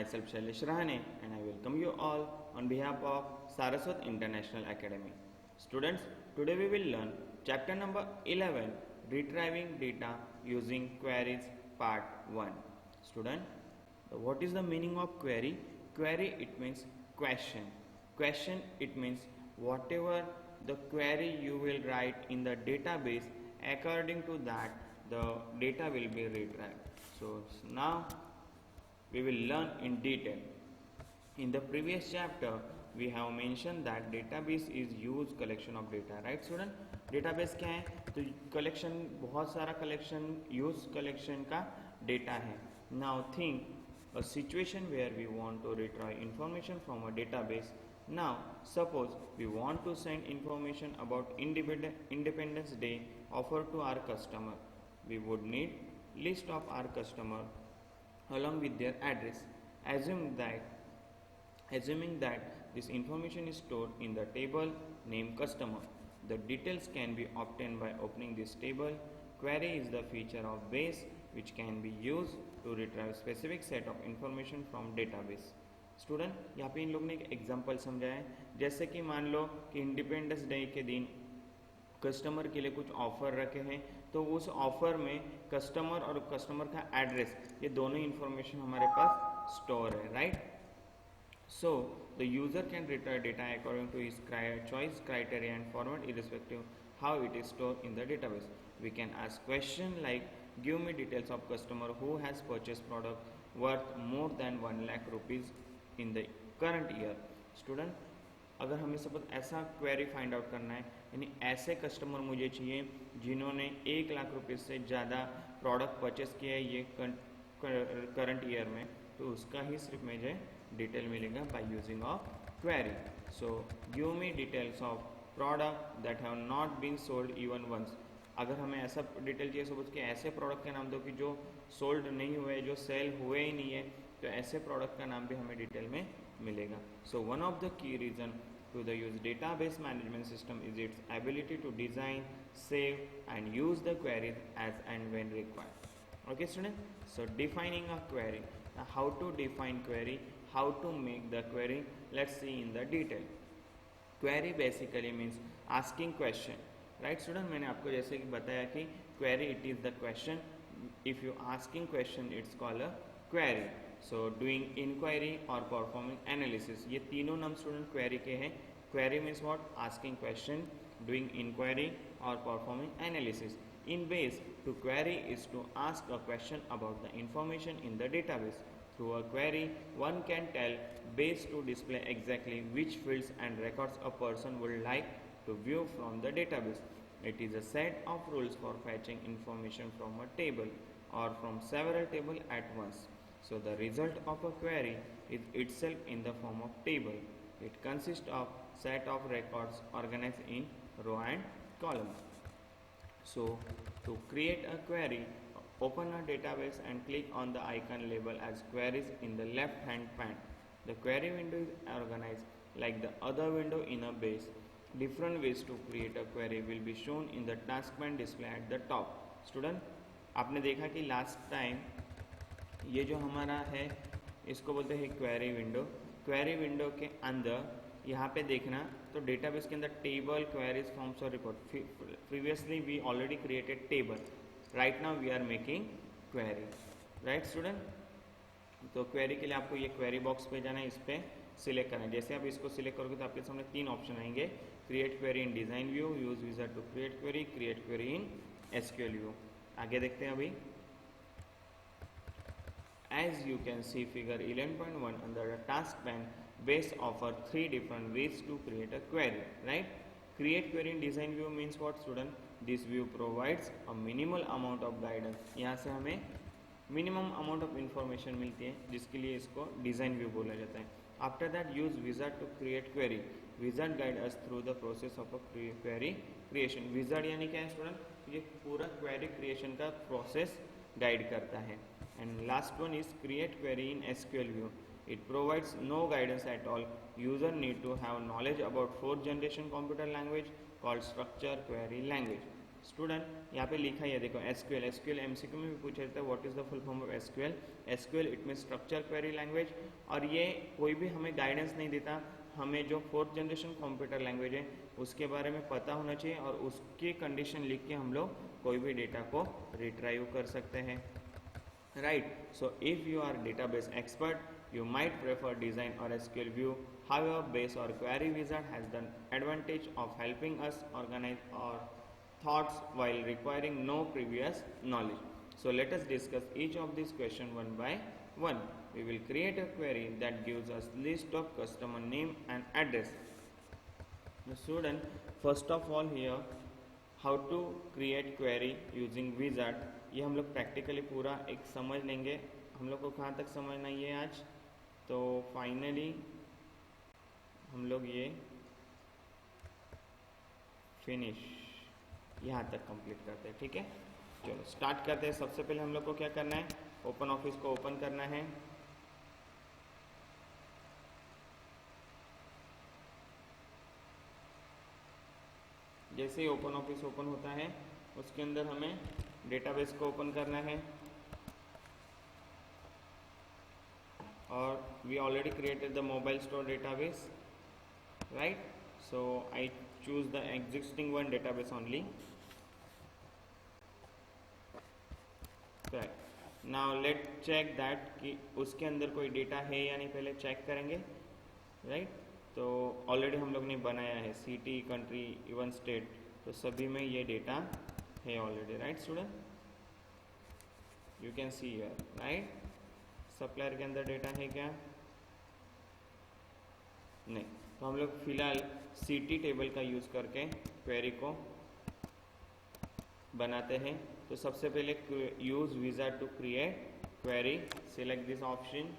myself Shailesh Rahane and I welcome you all on behalf of Saraswat International Academy. Students, today we will learn chapter number 11, Retrieving Data Using Queries, Part 1. Student, what is the meaning of query? Query, it means question. Question, it means whatever the query you will write in the database, according to that the data will be retrieved. So now we will learn in detail. In the previous chapter we have mentioned that database is used collection of data, right student? Database क्या है? तो collection, बहुत सारा collection, use collection का data है. Now think a situation where we want to retrieve information from a database. Now suppose we want to send information about Independence Day offer to our customer. We would need list of our customer along with their address. Assuming that this information is stored in the table named customer. The details can be obtained by opening this table. Query is the feature of base which can be used to retrieve specific set of information from database. Student, यहाँ पे इन लोग ने एक example समझाया है. जैसे कि मान लो कि इंडिपेंडेंस डे के दिन कस्टमर के लिए कुछ ऑफर रखे हैं, तो उस ऑफर में कस्टमर और कस्टमर का एड्रेस, ये दोनों इंफॉर्मेशन हमारे पास स्टोर है, right? So the user can retrieve data according to his choice criteria and format irrespective how it is stored in the database. We can ask question like give me details of customer who has purchased product worth more than 1 lakh rupees in the current year. Student, अगर हमें suppose ऐसा query find out करना है, यानी ऐसे customer मुझे चाहिए जिन्होंने 1 लाख रुपये से ज़्यादा प्रोडक्ट परचेस किया है ये करंट ईयर में, तो उसका ही सिर्फ मुझे डिटेल मिलेगा by using of query. So give me details of product that have not been sold even once. अगर हमें ऐसा डिटेल चाहिए सपोज कि ऐसे प्रोडक्ट का नाम दो कि जो सोल्ड नहीं हुए, जो सेल हुए ही नहीं है, तो ऐसे प्रोडक्ट का नाम भी हमें डिटेल में मिलेगा. So one of the key reason to the use database management system is its ability to design, save and use the queries as and when required. Okay student, so defining a query. Now how to define query, how to make the query, let's see in the detail. Query basically means asking question, right student? मैंने आपको जैसे कि बताया कि query it is the question. If you asking question it's called a query. So doing inquiry or performing analysis, ये तीनों नाम student query के हैं. Query means what? Asking question, doing inquiry और performing analysis. In base, to query is to ask a question about the information in the database. Through a query, one can tell base to display exactly which fields and records a person would like to view from the database. It is a set of rules for fetching information from a table or from several tables at once. So the result of a query is itself in the form of table. It consists of set of records organized in row and column. So to create a query, open a database and click on the icon labeled as queries in the left hand pane. The query window is organized like the other window in a base. Different ways to create a query will be shown in the task pane display at the top. Student, आपने देखा कि last time ये जो हमारा है इसको बोलते हैं क्वेरी विंडो. क्वेरी विंडो के अंदर यहाँ पे देखना तो डेटाबेस के अंदर टेबल, क्वेरीज, फॉर्म्स और report. Previously we already created table, right now we are making query, right student? तो क्वेरी के लिए आपको ये क्वेरी बॉक्स पे जाना है, इस पर सिलेक्ट करना है. जैसे आप इसको सिलेक्ट करोगे तो आपके सामने 3 ऑप्शन आएंगे. Create query in design view, use wizard to create query in SQL view. आगे देखते हैं अभी. As you can see figure 11.1 under the task pane, base offer 3 different ways to create a query, right? Create query in design view means what student? This view provides a minimal amount of guidance. यहाँ से हमें minimum amount of information मिलती है जिसके लिए इसको design view बोला जाता है. After that use wizard to create query. Wizard guide us through the process of a query creation. Wizard यानी क्या है student? ये पूरा query creation का process guide करता है. And last one is create query in SQL view. It provides no guidance at all. User need to have knowledge about 4th generation computer language called structure query language. Student यहाँ पे लिखा है देखो SQL. SQL MCQ में भी पूछा जाता है what is the full form of SQL. SQL it mean structure query language, और ये कोई भी हमें गाइडेंस नहीं देता, हमें जो 4th जनरेशन कंप्यूटर लैंग्वेज है उसके बारे में पता होना चाहिए और उसकी कंडीशन लिख के हम लोग कोई भी डेटा को रिट्राइव कर सकते हैं, right. So if you are database expert you might prefer design or SQL view. However, base or query wizard has the advantage of helping us organize our thoughts while requiring no previous knowledge. So let us discuss each of these questions one by one. We will create a query that gives us list of customer name and address. The student, first of all here, how to create query using wizard, ये हम लोग practically पूरा एक समझ लेंगे। हम लोग को कहाँ तक समझना है आज, तो फाइनली हम लोग ये फिनिश यहाँ तक कंप्लीट करते हैं, ठीक है। चलो स्टार्ट करते हैं। सबसे पहले हम लोग को क्या करना है, ओपन ऑफिस को ओपन करना है। जैसे ही ओपन ऑफिस ओपन होता है उसके अंदर हमें डेटाबेस को ओपन करना है, और we already created the mobile store database, right? So I choose the existing one database only, correct. Now let's check that कि उसके अंदर कोई डेटा है या नहीं, पहले चेक करेंगे, right? तो ऑलरेडी हम लोग ने बनाया है सिटी, कंट्री, इवन स्टेट, तो सभी में ये डेटा है already, right student, you can see here, right. Supplier के अंदर डेटा है क्या, नहीं, तो हम लोग फिलहाल सिटी टेबल का यूज़ करके क्वेरी को बनाते हैं। तो सबसे पहले use wizard to create query, select this option.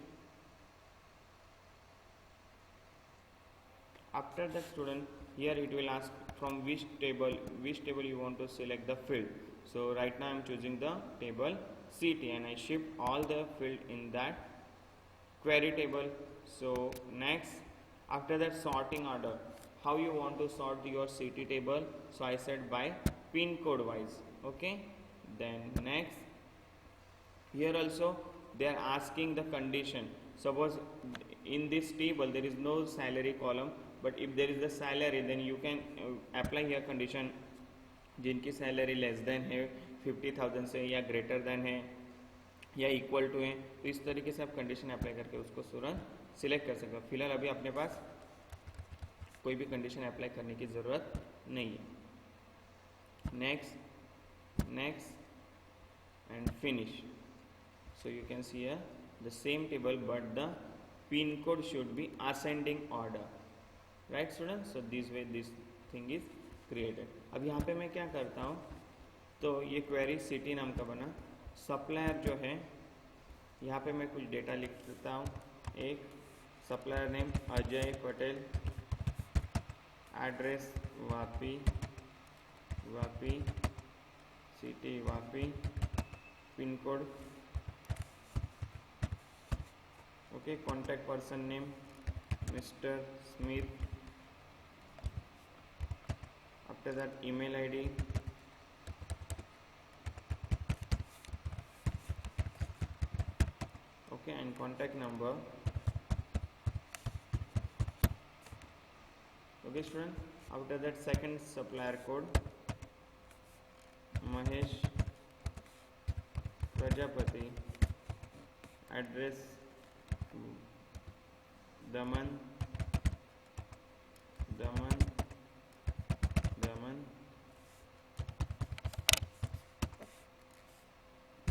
After that student, here it will ask from which table you want to select the field. So right now I am choosing the table CT and I shift all the field in that query table. So next, after that sorting order, how you want to sort your CT table, so I said by pin code wise, okay. Then next, here also they are asking the condition. Suppose in this table there is no salary column, but if there is the salary, then you can apply here condition जिनकी salary less than है 50,000 से, या greater than है, या equal to है, तो इस तरीके से आप कंडीशन अप्लाई करके उसको तुरंत सिलेक्ट कर सकते हो। फिलहाल अभी अपने पास कोई भी कंडीशन अप्लाई करने की ज़रूरत नहीं है। Next and finish. So you can see the same table but the pin code should be ascending order, right student. So this way this thing is created. अब यहाँ पे मैं क्या करता हूँ, तो ये क्वेरी सिटी नाम का बना, सप्लायर जो है यहाँ पे मैं कुछ डेटा लिख देता हूँ। एक supplier name Ajay Patel, address Vapi city Vapi, pin code okay, contact person name mister Smith, after that email ID, okay, and contact number, okay student. After that second supplier code Mahesh Prajapati, address Daman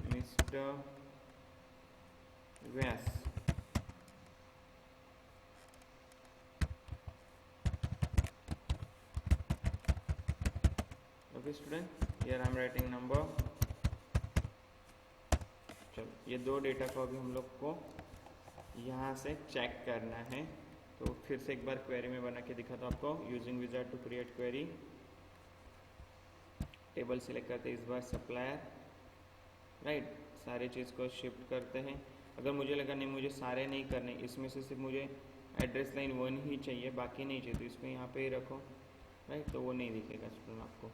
Mr. Vyas, okay student, here I am writing number। चलो ये दो data को अभी हम लोग को यहाँ से चेक करना है, तो फिर से एक बार क्वेरी में बना के दिखाता हूँ आपको। Using wizard to create query, table select करते हैं इस बार सप्लायर, राइट। सारे चीज़ को शिफ्ट करते हैं। अगर मुझे लगा नहीं मुझे सारे नहीं करने, इसमें से सिर्फ मुझे एड्रेस लाइन 1 ही चाहिए, बाकी नहीं चाहिए, तो इसको यहाँ पे ही रखो, राइट, तो वो नहीं दिखेगा स्टूडेंट आपको।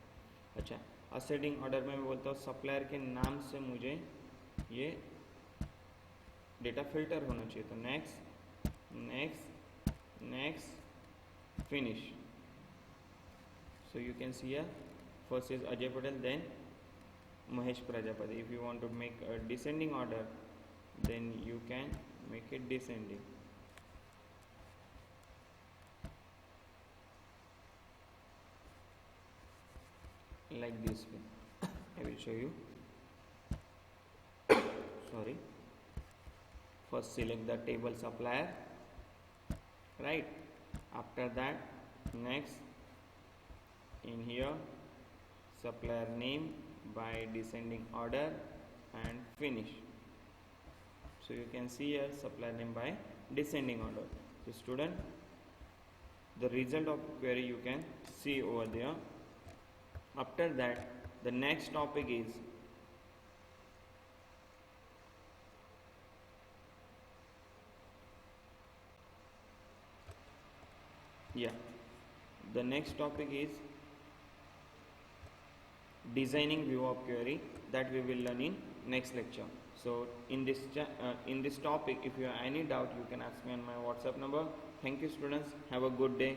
अच्छा, असेंडिंग ऑर्डर में मैं बोलता हूँ सप्लायर के नाम से मुझे ये डेटा फिल्टर होना चाहिए, तो next next next finish. So you can see here first is Ajay Patel, then Mahesh Prajapati. If you want to make a descending order, then you can make it descending. Like this way. I will show you. Sorry. First select the table supplier, right? After that, next in here supplier name by descending order and finish. So you can see here supplier name by descending order. So student, the result of query you can see over there. After that, the next topic is the next topic is designing view of query, that we will learn in next lecture. So in this topic, if you have any doubt, you can ask me on my WhatsApp number. Thank you students, have a good day.